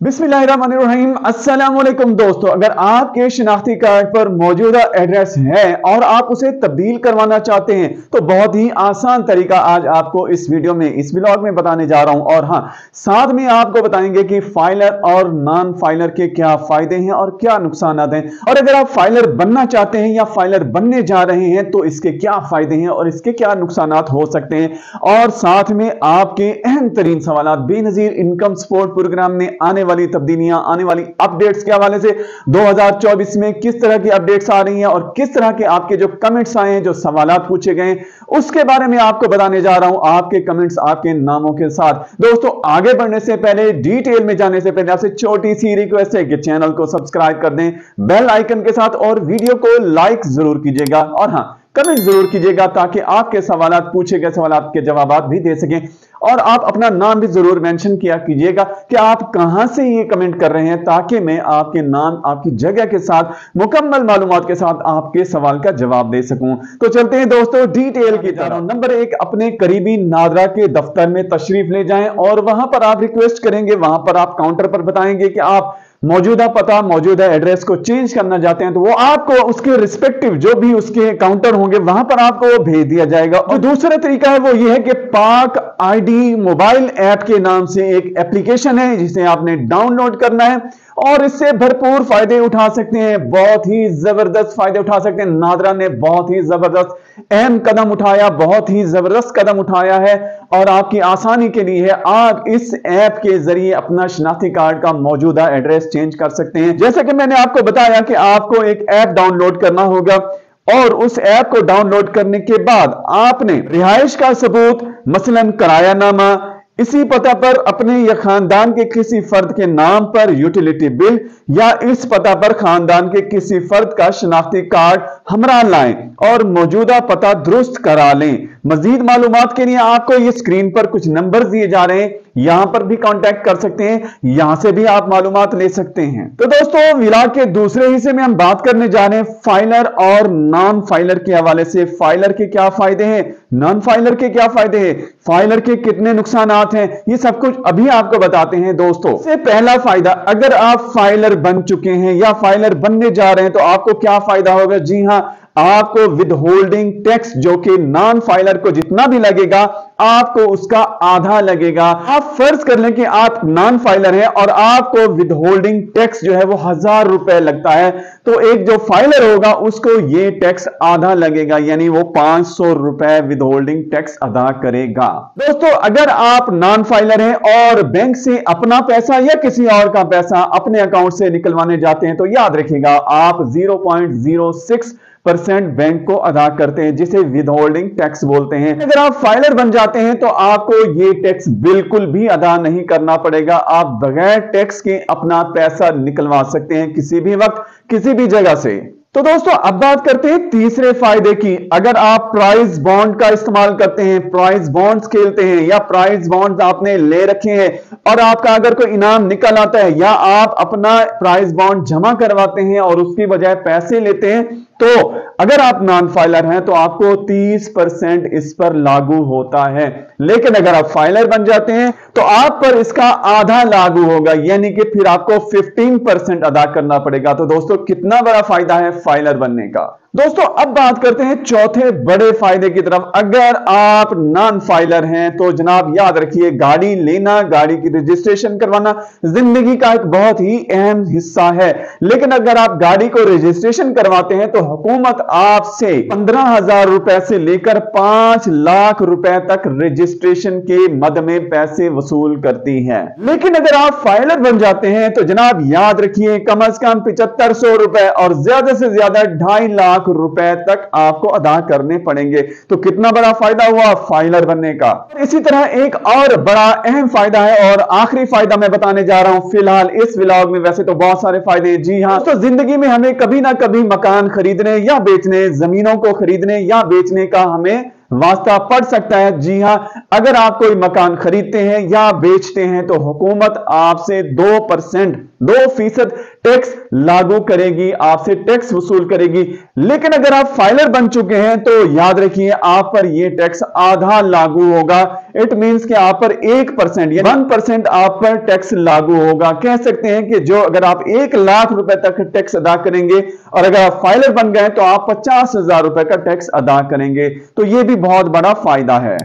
बिस्मिल्लाहिर्रहमानिर्रहीम। अस्सलाम वालेकुम दोस्तों, अगर आपके शिनाख्ती कार्ड पर मौजूदा एड्रेस है और आप उसे तब्दील करवाना चाहते हैं तो बहुत ही आसान तरीका आज आपको इस वीडियो में, इस व्लॉग में बताने जा रहा हूं। और हां, साथ में आपको बताएंगे कि फाइलर और नॉन फाइलर के क्या फायदे हैं और क्या नुकसान हैं, और अगर आप फाइलर बनना चाहते हैं या फाइलर बनने जा रहे हैं तो इसके क्या फायदे हैं और इसके क्या नुकसान हो सकते हैं। और साथ में आपके अहम तरीन सवाल, बेनजीर इनकम सपोर्ट प्रोग्राम में आने वाली तब्दीलियां, आने वाली अपडेट्स के हवाले से 2024 में किस तरह की अपडेट्स आ रही हैं और किस तरह के आपके जो कमेंट्स आए हैं, जो सवालात पूछे गए, उसके बारे में आपको बताने जा रहा हूं, आपके कमेंट्स आपके नामों के साथ। दोस्तों, आगे बढ़ने से पहले, डिटेल में जाने से पहले आपसे छोटी सी रिक्वेस्ट है कि चैनल को सब्सक्राइब कर दें बेल आइकन के साथ, और वीडियो को लाइक जरूर कीजिएगा, और हां, कमेंट जरूर कीजिएगा ताकि आपके सवालात, पूछे गए सवालात के जवाब भी दे सकें। और आप अपना नाम भी जरूर मेंशन किया कीजिएगा कि आप कहां से ये कमेंट कर रहे हैं, ताकि मैं आपके नाम, आपकी जगह के साथ मुकम्मल मालूमात के साथ आपके सवाल का जवाब दे सकूं। तो चलते हैं दोस्तों डिटेल की तरफ। नंबर 1, अपने करीबी नादरा के दफ्तर में तशरीफ ले जाएं और वहां पर आप रिक्वेस्ट करेंगे, वहां पर आप काउंटर पर बताएंगे कि आप मौजूदा पता, मौजूदा एड्रेस को चेंज करना चाहते हैं, तो वो आपको उसके रिस्पेक्टिव जो भी उसके काउंटर होंगे वहां पर आपको वो भेज दिया जाएगा। और दूसरा तरीका है वो ये है कि पाक आईडी मोबाइल ऐप के नाम से एक एप्लीकेशन है जिसे आपने डाउनलोड करना है और इससे भरपूर फायदे उठा सकते हैं, बहुत ही जबरदस्त फायदे उठा सकते हैं। नादरा ने बहुत ही जबरदस्त अहम कदम उठाया, बहुत ही जबरदस्त कदम उठाया है और आपकी आसानी के लिए है। आप इस ऐप के जरिए अपना शनाख्ती कार्ड का मौजूदा एड्रेस चेंज कर सकते हैं। जैसा कि मैंने आपको बताया कि आपको एक ऐप डाउनलोड करना होगा और उस ऐप को डाउनलोड करने के बाद आपने रिहाइश का सबूत, मसलन किरायानामा, इसी पता पर अपने या खानदान के किसी फर्द के नाम पर यूटिलिटी बिल, या इस पता पर खानदान के किसी फर्द का शनाख्ती कार्ड हमरा लाएं और मौजूदा पता दुरुस्त करा लें। मजीद मालूमात के लिए आपको ये स्क्रीन पर कुछ नंबर दिए जा रहे हैं, यहां पर भी कांटेक्ट कर सकते हैं, यहां से भी आप मालूमात ले सकते हैं। तो दोस्तों, व्लॉग के दूसरे हिस्से में हम बात करने जा रहे हैं फाइलर और नॉन फाइलर के हवाले से। फाइलर के क्या फायदे हैं, नॉन फाइलर के क्या फायदे हैं, फाइलर के कितने नुकसान हैं, ये सब कुछ अभी आपको बताते हैं। दोस्तों, से पहला फायदा, अगर आप फाइलर बन चुके हैं या फाइलर बनने जा रहे हैं तो आपको क्या फायदा होगा। जी हां, आपको विद होल्डिंग टैक्स, जो कि नॉन फाइलर को जितना भी लगेगा आपको उसका आधा लगेगा। आप फर्ज कर लें कि आप नॉन फाइलर हैं और आपको विद होल्डिंग टैक्स जो है वो 1000 रुपए लगता है, तो एक जो फाइलर होगा उसको ये टैक्स आधा लगेगा, यानी वो 500 रुपए विद होल्डिंग टैक्स अदा करेगा। दोस्तों, अगर आप नॉन फाइलर हैं और बैंक से अपना पैसा या किसी और का पैसा अपने अकाउंट से निकलवाने जाते हैं तो याद रखिएगा आप 0.06% बैंक को अदा करते हैं, जिसे विद होल्डिंग टैक्स बोलते हैं। अगर आप फाइलर बन जाते हैं तो आपको ये टैक्स बिल्कुल भी अदा नहीं करना पड़ेगा, आप बगैर टैक्स के अपना पैसा निकलवा सकते हैं किसी भी वक्त, किसी भी जगह से। तो दोस्तों, अब बात करते हैं तीसरे फायदे की। अगर आप प्राइज बॉन्ड का इस्तेमाल करते हैं, प्राइज बॉन्ड्स खेलते हैं या प्राइज बॉन्ड्स आपने ले रखे हैं और आपका अगर कोई इनाम निकल आता है या आप अपना प्राइज बॉन्ड जमा करवाते हैं और उसकी बजाय पैसे लेते हैं, तो अगर आप नॉन फाइलर हैं तो आपको 30% इस पर लागू होता है। लेकिन अगर आप फाइलर बन जाते हैं तो आप पर इसका आधा लागू होगा, यानी कि फिर आपको 15% अदा करना पड़ेगा। तो दोस्तों, कितना बड़ा फायदा है फाइलर बनने का। दोस्तों, अब बात करते हैं चौथे बड़े फायदे की तरफ। अगर आप नॉन फाइलर हैं तो जनाब याद रखिए, गाड़ी लेना, गाड़ी की रजिस्ट्रेशन करवाना जिंदगी का एक बहुत ही अहम हिस्सा है। लेकिन अगर आप गाड़ी को रजिस्ट्रेशन करवाते हैं तो हुकूमत आपसे 15,000 रुपए से लेकर 5 लाख रुपए तक रजिस्ट्रेशन के मद में पैसे वसूल करती है। लेकिन अगर आप फाइलर बन जाते हैं तो जनाब याद रखिए, कम से कम 7500 रुपए और ज्यादा से ज्यादा 2.5 लाख रुपए तक आपको अदा करने पड़ेंगे। तो कितना बड़ा फायदा हुआ फाइलर बनने का। इसी तरह एक और बड़ा अहम फायदा है और आखिरी फायदा मैं बताने जा रहा हूं फिलहाल इस व्लॉग में। वैसे तो बहुत सारे फायदे, जी हां, तो जिंदगी में हमें कभी ना कभी मकान खरीदने या बेचने, जमीनों को खरीदने या बेचने का हमें वास्ता पड़ सकता है। जी हां, अगर आप कोई मकान खरीदते हैं या बेचते हैं तो हुकूमत आपसे 2% 2% टैक्स लागू करेगी, आपसे टैक्स वसूल करेगी। लेकिन अगर आप फाइलर बन चुके हैं तो याद रखिए आप पर यह टैक्स आधा लागू होगा। इट मींस कि आप पर 1% या 1% आप पर टैक्स लागू होगा। कह सकते हैं कि जो अगर आप 1 लाख रुपए तक टैक्स अदा करेंगे और अगर आप फाइलर बन गए तो आप 50,000 रुपए का टैक्स अदा करेंगे। तो यह भी बहुत बड़ा फायदा है।